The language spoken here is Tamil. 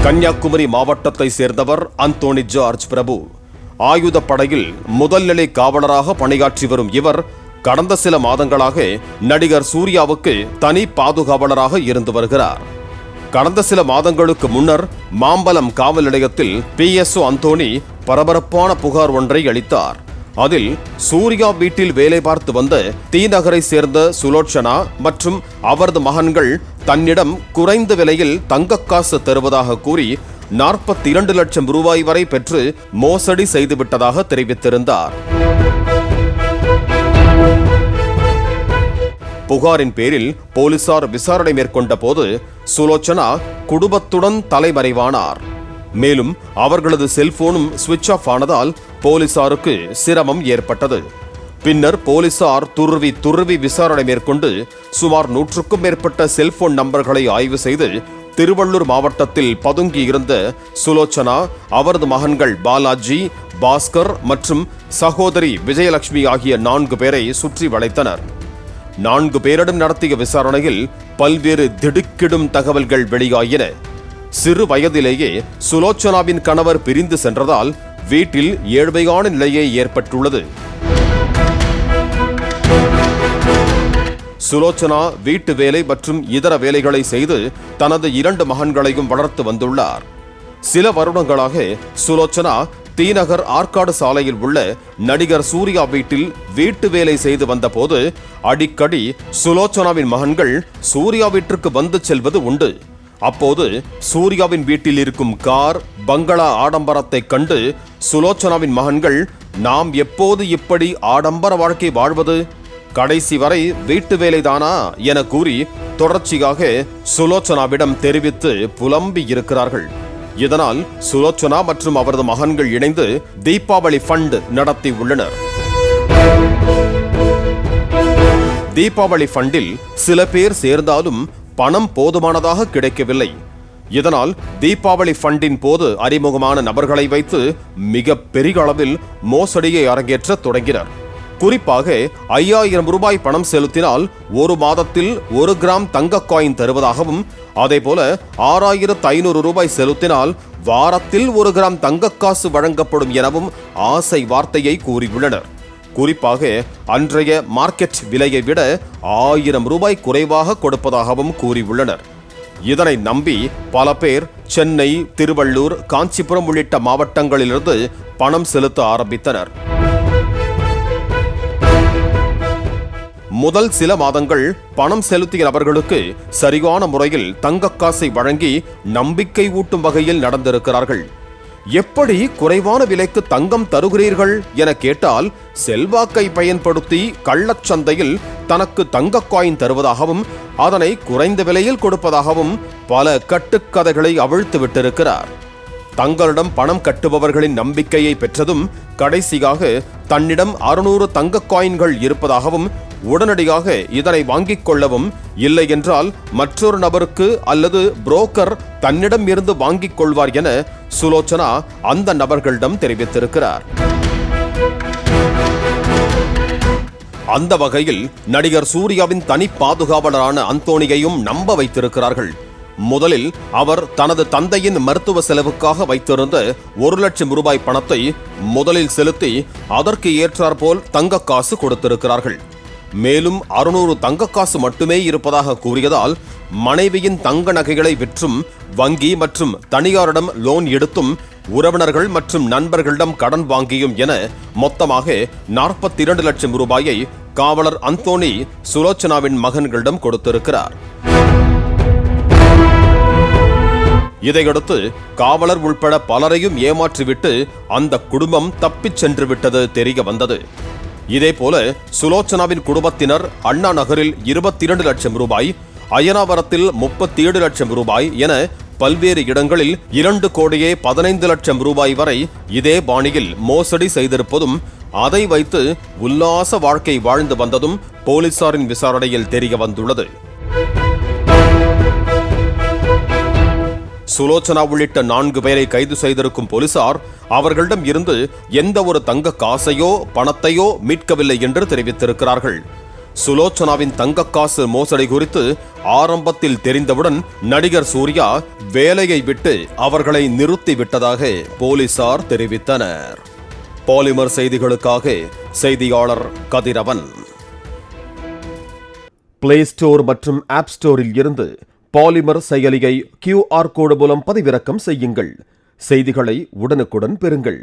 கன்னியாகுமரி மாவட்டத்தை சேர்ந்தவர் அந்தோணி ஜார்ஜ் பிரபு. ஆயுதப்படையில் முதல் நிலை காவலராக பணியாற்றி வரும் இவர் கடந்த சில மாதங்களாக நடிகர் சூர்யாவுக்கு தனி பாதுகாவலராக இருந்து வருகிறார். கடந்த சில மாதங்களுக்கு முன்னர் மாம்பலம் காவல் நிலையத்தில் PSO அந்தோணி பரபரப்பான புகார் ஒன்றை அளித்தார். அதில் சூர்யா வீட்டில் வேலை பார்த்து வந்த தீநகரை சேர்ந்த சுலோச்சனா மற்றும் அவரது மகன்கள் தன்னிடம் குறைந்த விலையில் தங்கக்காசு தருவதாக கூறி 42 லட்சம் ரூபாய் வரை பெற்று மோசடி செய்துவிட்டதாக தெரிவித்திருந்தார். புகாரின் பேரில் போலீசார் விசாரணை மேற்கொண்ட போது சுலோச்சனா குடும்பத்துடன் தலைமறைவானார். மேலும் அவர்களது செல்போனும் சுவிட்ச் ஆஃப் ஆனதால் போலீசாருக்கு சிரமம் ஏற்பட்டது. பின்னர் போலீசார் துருவி விசாரணை மேற்கொண்டு சுமார் 100க்கும் மேற்பட்ட செல்போன் நம்பர்களை ஆய்வு செய்து திருவள்ளூர் மாவட்டத்தில் பதுங்கி இருந்த சுலோச்சனா, அவரது மகன்கள் பாலாஜி, பாஸ்கர் மற்றும் சகோதரி விஜயலட்சுமி ஆகிய 4 பேரை சுற்றி வளைத்தனர். 4 பேரிடம் நடத்திய விசாரணையில் பல்வேறு திடுக்கிடும் தகவல்கள் வெளியாயின. சிறு வயதிலேயே சுலோச்சனாவின் கணவர் பிரிந்து சென்றதால் வீட்டில் ஏழ்மையான நிலையே ஏற்பட்டுள்ளது. சுலோச்சனா வீட்டு வேலை மற்றும் இதர வேலைகளை செய்து தனது 2 மகன்களையும் வளர்த்து வந்துள்ளார். சில வருடங்களாக சுலோச்சனா தீநகர் ஆற்காடு சாலையில் உள்ள நடிகர் சூர்யா வீட்டில் வீட்டு வேலை செய்து வந்த போது அடிக்கடி சுலோச்சனாவின் மகன்கள் சூர்யா வீட்டிற்கு வந்து செல்வது உண்டு. அப்போது சூர்யாவின் வீட்டில் இருக்கும் கார், பங்களா ஆடம்பரத்தை கண்டு சுலோச்சனாவின் மகன்கள், நாம் எப்போது இப்படி ஆடம்பர வாழ்க்கை வாழ்வது, கடைசி வரை வீட்டு வேலைதானா என கூறி தொடர்ச்சியாக சுலோச்சனாவிடம் தெரிவித்து புலம்பி இருக்கிறார்கள். இதனால் சுலோச்சனா மற்றும் அவரது மகன்கள் இணைந்து தீபாவளி ஃபண்ட் நடத்தி உள்ளனர். தீபாவளி ஃபண்டில் சில பேர் சேர்ந்தாலும் பணம் போதுமானதாக கிடைக்கவில்லை. இதனால் தீபாவளி ஃபண்டின் போது அறிமுகமான நபர்களை வைத்து மிக பெரிய அளவில் மோசடியை அரங்கேற்ற தொடங்கினர். குறிப்பாக 5000 ரூபாய் பணம் செலுத்தினால் 1 மாதத்தில் 1 கிராம் தங்க காயின் தருவதாகவும், அதேபோல 6500 ரூபாய் செலுத்தினால் வாரத்தில் 1 கிராம் தங்கக்காசு வழங்கப்படும் எனவும் ஆசை வார்த்தையை கூறியுள்ளனர். குறிப்பாக அன்றைய மார்க்கெட் விலையை விட 1000 ரூபாய் குறைவாக கொடுப்பதாகவும் கூறியுள்ளனர். இதனை நம்பி பல பேர் சென்னை, திருவள்ளூர், காஞ்சிபுரம் உள்ளிட்ட மாவட்டங்களிலிருந்து பணம் செலுத்த ஆரம்பித்தனர். முதல் சில மாதங்கள் பணம் செலுத்திய நபர்களுக்கு சரியான முறையில் தங்கக்காசை வழங்கி நம்பிக்கை ஊட்டும் வகையில் நடந்திருக்கிறார்கள். எப்படி குறைவான விலைக்கு தங்கம் தருகிறீர்கள் என கேட்டால் செல்வாக்கை பயன்படுத்தி கள்ளச்சந்தையில் தனக்கு தங்க காயின் தருவதாகவும் அதனை குறைந்த விலையில் கொடுப்பதாகவும் பல கட்டுக்கதைகளை அவிழ்த்து விட்டிருக்கிறார். தங்களிடம் பணம் கட்டுபவர்களின் நம்பிக்கையை பெற்றதும் கடைசியாக தன்னிடம் 600 தங்க காயின்கள் இருப்பதாகவும், உடனடியாக இதனை வாங்கிக் கொள்ளவும், இல்லை என்றால் மற்றொரு நபருக்கு அல்லது புரோக்கர் தன்னிடம் இருந்து வாங்கிக் கொள்வார் என சுலோச்சனா அந்த நபர்களிடம் தெரிவித்திருக்கிறார். அந்த வகையில் நடிகர் சூர்யாவின் தனி பாதுகாவலரான அந்தோணியையும் நம்ப வைத்திருக்கிறார்கள். முதலில் அவர் தனது தந்தையின் மருத்துவ செலவுக்காக வைத்திருந்த 1 லட்சம் ரூபாய் பணத்தை முதலில் செலுத்தி அதற்கு ஏற்றாற்போல் தங்கக்காசு கொடுத்திருக்கிறார்கள். மேலும் 600 தங்கக்காசு மட்டுமே இருப்பதாக கூறியதால் மனைவியின் தங்க நகைகளை விற்றும், வங்கி மற்றும் தனியாரிடம் லோன் எடுத்தும், உறவினர்கள் மற்றும் நண்பர்களிடம் கடன் வாங்கியும் என மொத்தமாக 42 லட்சம் ரூபாயை காவலர் அந்தோணி சுலோச்சனாவின் மகன்களிடம் கொடுத்திருக்கிறார். இதையடுத்து காவலர் உள்பட பலரையும் ஏமாற்றிவிட்டு அந்த குடும்பம் தப்பிச் சென்று விட்டது தெரிய வந்தது. இதேபோல சுலோச்சனாவின் குடும்பத்தினர் அண்ணா நகரில் 22 லட்சம் ரூபாய், அயனாவரத்தில் 37 லட்சம் ரூபாய் என பல்வேறு இடங்களில் 2,15 லட்சம் ரூபாய் வரை இதே பாணியில் மோசடி செய்திருப்பதும், அதை வைத்து உல்லாச வாழ்க்கை வாழ்ந்து வந்ததும் போலீசாரின் விசாரணையில் தெரிய வந்துள்ளது. சுலோச்சனா உள்ளிட்ட 4 பேரை கைது செய்திருக்கும் போலீசார் அவர்களிடம் இருந்து எந்த ஒரு தங்க காசையோ பணத்தையோ மீட்கவில்லை என்று தெரிவித்திருக்கிறார்கள். சுலோச்சனாவின் தங்கக்காசு மோசடி குறித்து ஆரம்பத்தில் தெரிந்தவுடன் நடிகர் சூர்யா வேலையை விட்டு அவர்களை நிறுத்திவிட்டதாக போலீசார் தெரிவித்தனர். பாலிமர் செய்திகளுக்காக செய்தியாளர் கதிரவன். பிளே ஸ்டோர் மற்றும் ஆப் ஸ்டோரில் இருந்து பாலிமர் செயலியை QR கோடு மூலம் பதிவிறக்கம் செய்யுங்கள். செய்திகளை உடனுக்குடன் பெறுங்கள்.